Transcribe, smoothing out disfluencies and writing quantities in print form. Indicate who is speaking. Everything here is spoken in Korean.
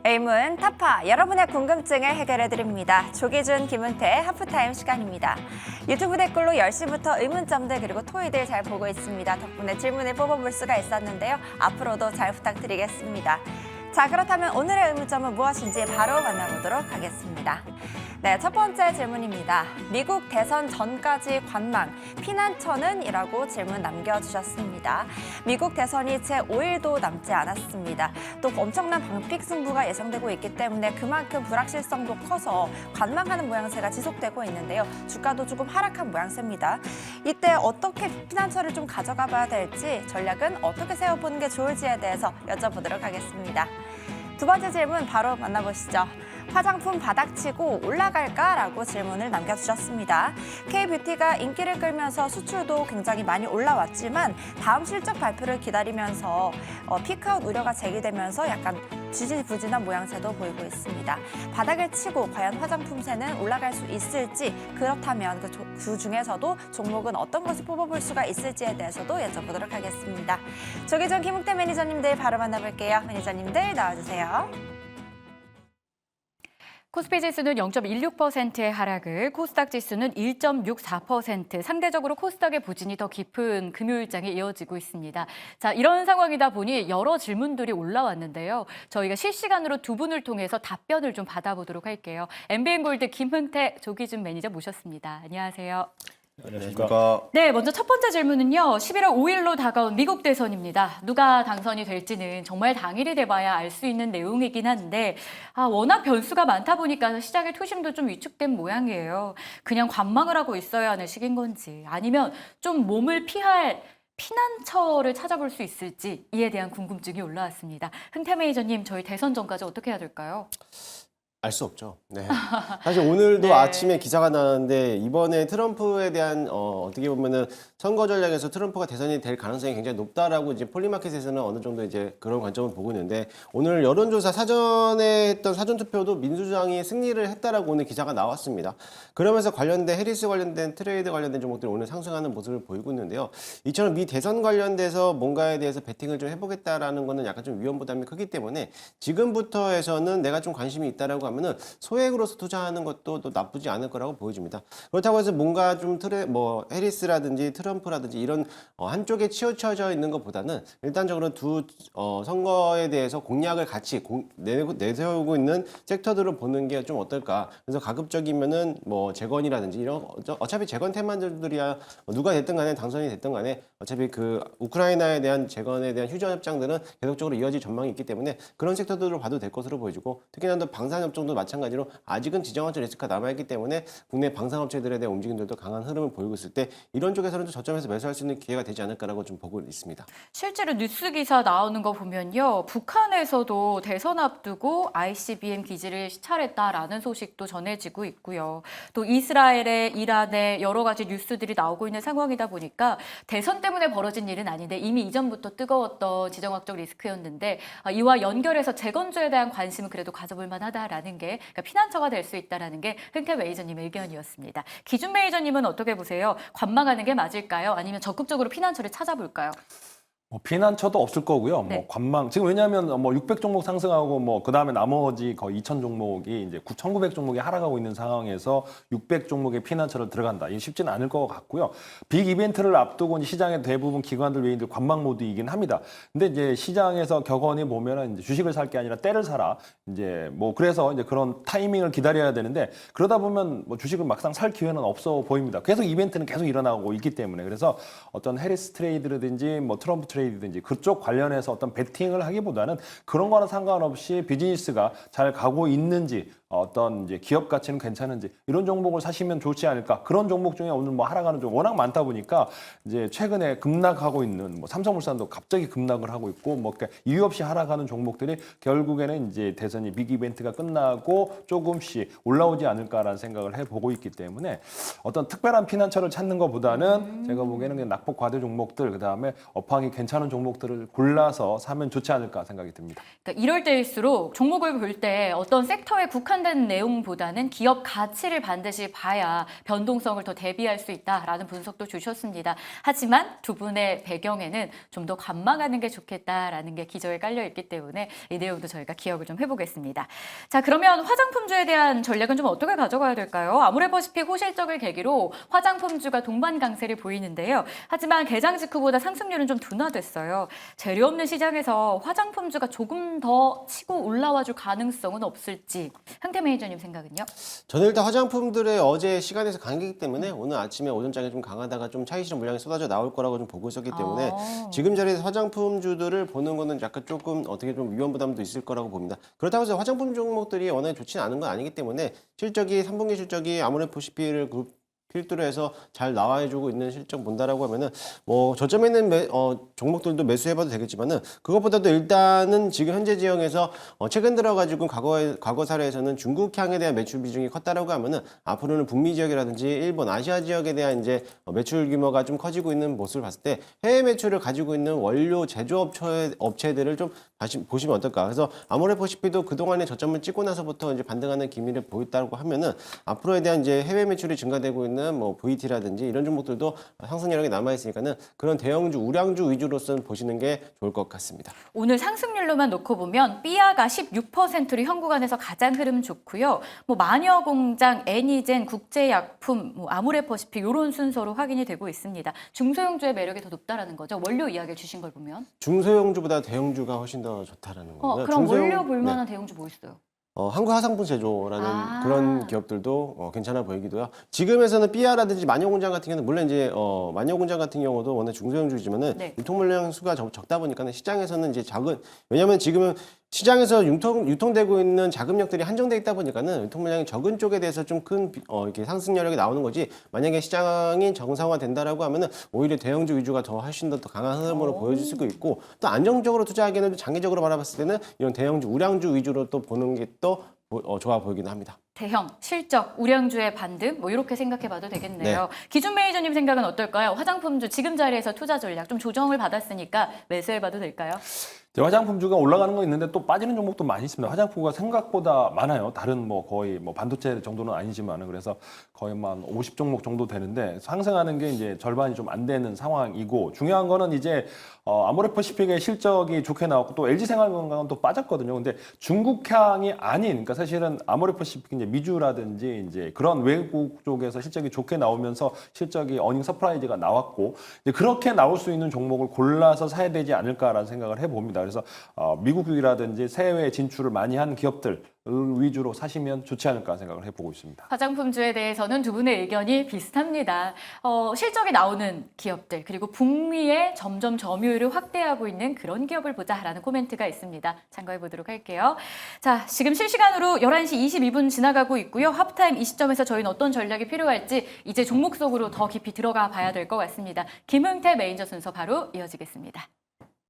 Speaker 1: 에임은 타파, 여러분의 궁금증을 해결해드립니다. 조기준, 김은태, 하프타임 시간입니다. 유튜브 댓글로 10시부터 의문점들 그리고 토의들 잘 보고 있습니다. 덕분에 질문을 뽑아볼 수가 있었는데요. 앞으로도 잘 부탁드리겠습니다. 자, 그렇다면 오늘의 의문점은 무엇인지 바로 만나보도록 하겠습니다. 네, 첫 번째 질문입니다. 미국 대선 전까지 관망, 피난처는? 이라고 질문 남겨주셨습니다. 미국 대선이 채 5일도 남지 않았습니다. 또 엄청난 방픽 승부가 예상되고 있기 때문에 그만큼 불확실성도 커서 관망하는 모양새가 지속되고 있는데요. 주가도 조금 하락한 모양새입니다. 이때 어떻게 피난처를 좀 가져가 봐야 될지, 전략은 어떻게 세워보는 게 좋을지에 대해서 여쭤보도록 하겠습니다. 두 번째 질문 바로 만나보시죠. 화장품 바닥치고 올라갈까라고 질문을 남겨주셨습니다. K-뷰티가 인기를 끌면서 수출도 굉장히 많이 올라왔지만 다음 실적 발표를 기다리면서 피크아웃 우려가 제기되면서 약간 지지부진한 모양새도 보이고 있습니다. 바닥을 치고 과연 화장품새는 올라갈 수 있을지, 그렇다면 그 중에서도 종목은 어떤 것을 뽑아볼 수가 있을지에 대해서도 여쭤보도록 하겠습니다. 조기준, 김웅태 매니저님들 바로 만나볼게요. 매니저님들 나와주세요.
Speaker 2: 코스피 지수는 0.16%의 하락을, 코스닥 지수는 1.64%, 상대적으로 코스닥의 부진이 더 깊은 금요일장에 이어지고 있습니다. 자, 이런 상황이다 보니 여러 질문들이 올라왔는데요. 저희가 실시간으로 두 분을 통해서 답변을 좀 받아보도록 할게요. MBN골드 김은태, 조기준 매니저 모셨습니다. 안녕하세요.
Speaker 3: 안녕하십니까.
Speaker 2: 네, 먼저 첫 번째 질문은요. 11월 5일로 다가온 미국 대선입니다. 누가 당선이 될지는 정말 당일이 돼봐야 알 수 있는 내용이긴 한데 워낙 변수가 많다 보니까 시장의 투심도 좀 위축된 모양이에요. 그냥 관망을 하고 있어야 하는 시기인 건지, 아니면 좀 몸을 피할 피난처를 찾아볼 수 있을지, 이에 대한 궁금증이 올라왔습니다. 흥태 매니저님, 저희 대선 전까지 어떻게 해야 될까요?
Speaker 3: 알 수 없죠. 네. 사실 오늘도
Speaker 2: 네.
Speaker 3: 아침에 기사가 나왔는데, 이번에 트럼프에 대한 어떻게 보면은 선거 전략에서 트럼프가 대선이 될 가능성이 굉장히 높다라고 이제 폴리마켓에서는 어느 정도 이제 그런 관점을 보고 있는데, 오늘 여론조사 사전에 했던 사전 투표도 민주당이 승리를 했다라고 오늘 기사가 나왔습니다. 그러면서 관련된 해리스 관련된 트레이드 관련된 종목들이 오늘 상승하는 모습을 보이고 있는데요. 이처럼 미 대선 관련돼서 뭔가에 대해서 베팅을 좀 해보겠다라는 거는 약간 좀 위험 부담이 크기 때문에 지금부터 해서는 내가 좀 관심이 있다라고 하면은 소액으로서 투자하는 것도 또 나쁘지 않을 거라고 보여집니다. 그렇다고 해서 뭔가 좀 해리스라든지 트럼프라든지 이런 한쪽에 치우쳐져 있는 것보다는 일단적으로 두 선거에 대해서 공약을 같이 내세우고 있는 섹터들을 보는 게 좀 어떨까. 그래서 가급적이면은 뭐 재건이라든지 이런 어차피 재건 테마들이야 누가 됐든 간에 당선이 됐든 간에 어차피 그 우크라이나에 대한 재건에 대한 휴전 협정들은 계속적으로 이어질 전망이 있기 때문에 그런 섹터들을 봐도 될 것으로 보여지고, 특히나 또 방산업종도 마찬가지로 아직은 지정학적 리스크가 남아있기 때문에 국내 방산업체들에 대한 움직임들도 강한 흐름을 보이고 있을 때 이런 쪽에서는 좀 저점에서 매수할 수 있는 기회가 되지 않을까라고 좀 보고 있습니다.
Speaker 2: 실제로 뉴스 기사 나오는 거 보면요. 북한에서도 대선 앞두고 ICBM 기지를 시찰했다라는 소식도 전해지고 있고요. 또 이스라엘에 이란에 여러 가지 뉴스들이 나오고 있는 상황이다 보니까 대선 때문에 벌어진 일은 아닌데 이미 이전부터 뜨거웠던 지정학적 리스크였는데 이와 연결해서 재건주에 대한 관심은 그래도 가져볼 만하다라는 게, 그러니까 피난처가 될 수 있다라는 게 흥태 매니저님의 의견이었습니다. 기준 매니저님은 어떻게 보세요? 관망하는 게 맞을까요? 아니면 적극적으로 피난처를 찾아볼까요?
Speaker 4: 피난처도 없을 거고요.
Speaker 2: 네.
Speaker 4: 관망. 지금 왜냐하면 600 종목 상승하고 그 다음에 나머지 거의 2,000 종목이 이제 9,900 종목이 하락하고 있는 상황에서 600 종목의 피난처를 들어간다. 이게 쉽지는 않을 것 같고요. 빅 이벤트를 앞두고 이제 시장의 대부분 기관들 외인들 관망 모드이긴 합니다. 근데 이제 시장에서 격언이 보면은 이제 주식을 살 게 아니라 때를 사라. 이제 그래서 이제 그런 타이밍을 기다려야 되는데, 그러다 보면 주식을 막상 살 기회는 없어 보입니다. 계속 이벤트는 계속 일어나고 있기 때문에. 그래서 어떤 해리스 트레이드라든지 트럼프 트레이드든지 그쪽 관련해서 어떤 베팅을 하기보다는 그런 거는 상관없이 비즈니스가 잘 가고 있는지, 어떤 이제 기업 가치는 괜찮은지 이런 종목을 사시면 좋지 않을까. 그런 종목 중에 오늘 하락하는 종목 워낙 많다 보니까 이제 최근에 급락하고 있는 삼성물산도 갑자기 급락을 하고 있고 이유 없이 하락하는 종목들이 결국에는 이제 대선이 빅 이벤트가 끝나고 조금씩 올라오지 않을까라는 생각을 해보고 있기 때문에 어떤 특별한 피난처를 찾는 것보다는 제가 보기에는 그냥 낙폭 과대 종목들, 그 다음에 업황이 괜찮은 종목들을 골라서 사면 좋지 않을까 생각이 듭니다.
Speaker 2: 그러니까 이럴 때일수록 종목을 볼 때 어떤 섹터에 국한된 내용보다는 기업 가치를 반드시 봐야 변동성을 더 대비할 수 있다라는 분석도 주셨습니다. 하지만 두 분의 배경에는 좀 더 관망하는 게 좋겠다라는 게 기저에 깔려 있기 때문에 이 내용도 저희가 기억을 좀 해보겠습니다. 자, 그러면 화장품주에 대한 전략은 좀 어떻게 가져가야 될까요? 아모레퍼시픽 호실적을 계기로 화장품주가 동반 강세를 보이는데요. 하지만 개장 직후보다 상승률은 좀 둔화됐어요. 재료 없는 시장에서 화장품주가 조금 더 치고 올라와줄 가능성은 없을지 황태 매니저님 생각은요?
Speaker 3: 저는 일단 화장품들의 어제 시간에서 강했기 때문에 오늘 아침에 오전장에 좀 강하다가 좀 차익 실현 물량이 쏟아져 나올 거라고 좀 보고 있었기 때문에 지금 자리에서 화장품주들을 보는 거는 약간 조금 어떻게 좀 위험 부담도 있을 거라고 봅니다. 그렇다고 해서 화장품 종목들이 워낙에 좋지는 않은 건 아니기 때문에 실적이 3분기 실적이 아모레퍼시픽을 필두로 해서 잘 나와주고 있는 실적 본다라고 하면은 뭐 저점에 있는 종목들도 매수해봐도 되겠지만은 그것보다도 일단은 지금 현재 지형에서 최근 들어가지고 과거 사례에서는 중국향에 대한 매출 비중이 컸다라고 하면은 앞으로는 북미 지역이라든지 일본, 아시아 지역에 대한 이제 매출 규모가 좀 커지고 있는 모습을 봤을 때 해외 매출을 가지고 있는 원료 제조업체들을 좀 다시 보시면 어떨까. 그래서 아모레퍼시픽도 그동안에 저점을 찍고 나서부터 이제 반등하는 기미를 보였다고 하면은 앞으로에 대한 이제 해외 매출이 증가되고 있는 뭐 VT라든지 이런 종목들도 상승 여력이 남아 있으니까는 그런 대형주, 우량주 위주로선 보시는 게 좋을 것 같습니다.
Speaker 2: 오늘 상승률로만 놓고 보면 삐아가 16%로 현 구간에서 가장 흐름 좋고요. 뭐 마녀공장, 애니젠, 국제약품, 뭐 아모레퍼시픽 이런 순서로 확인이 되고 있습니다. 중소형주의 매력이 더 높다라는 거죠. 원료 이야기를 주신 걸 보면.
Speaker 3: 중소형주보다 대형주가 훨씬 더 좋다라는 거고요.
Speaker 2: 그럼 원료 볼만한 대형주 뭐 있어요?
Speaker 3: 한국화장품 제조라는 그런 기업들도 괜찮아 보이기도요. 지금에서는 삐아라든지 마녀공장 같은 경우는 물론 이제 마녀공장 같은 경우도 워낙 중소형주지만은
Speaker 2: 네.
Speaker 3: 유통 물량 수가 적다 보니까는 시장에서는 이제 왜냐하면 지금은 시장에서 유통되고 있는 자금력들이 한정돼 있다 보니까는 유통 물량이 적은 쪽에 대해서 좀 큰 이렇게 상승 여력이 나오는 거지. 만약에 시장이 정상화된다라고 하면은 오히려 대형주 위주가 더 훨씬 더 강한 흐름으로 보여질 수도 있고 또 안정적으로 투자하기에는 장기적으로 바라봤을 때는 이런 대형주, 우량주 위주로 또 보는 게 또 좋아 보이긴 합니다.
Speaker 2: 대형, 실적, 우량주의 반등 뭐 이렇게 생각해봐도 되겠네요.
Speaker 3: 네.
Speaker 2: 기준 매니저님 생각은 어떨까요? 화장품주 지금 자리에서 투자 전략 좀 조정을 받았으니까 매수해봐도 될까요?
Speaker 4: 화장품주가 올라가는 거 있는데 또 빠지는 종목도 많이 있습니다. 화장품가 생각보다 많아요. 다른 뭐 거의 뭐 반도체 정도는 아니지만은 그래서 거의 한 50종목 정도 되는데 상승하는 게 이제 절반이 좀 안 되는 상황이고 중요한 거는 이제 아모레퍼시픽의 실적이 좋게 나왔고 또 LG생활건강은 또 빠졌거든요. 근데 중국향이 아닌 그러니까 사실은 아모레퍼시픽 이제 미주라든지 이제 그런 외국 쪽에서 실적이 좋게 나오면서 실적이 어닝 서프라이즈가 나왔고 이제 그렇게 나올 수 있는 종목을 골라서 사야 되지 않을까라는 생각을 해봅니다. 그래서 미국이라든지 해외 진출을 많이 한 기업들 위주로 사시면 좋지 않을까 생각을 해보고 있습니다.
Speaker 2: 화장품주에 대해서는 두 분의 의견이 비슷합니다. 실적이 나오는 기업들 그리고 북미의 점점 점유율을 확대하고 있는 그런 기업을 보자라는 코멘트가 있습니다. 참고해 보도록 할게요. 자, 지금 실시간으로 11시 22분 지나가고 있고요. 하프타임 이 시점에서 저희는 어떤 전략이 필요할지 이제 종목 속으로 더 깊이 들어가 봐야 될 것 같습니다. 김흥태 매니저 순서 바로 이어지겠습니다.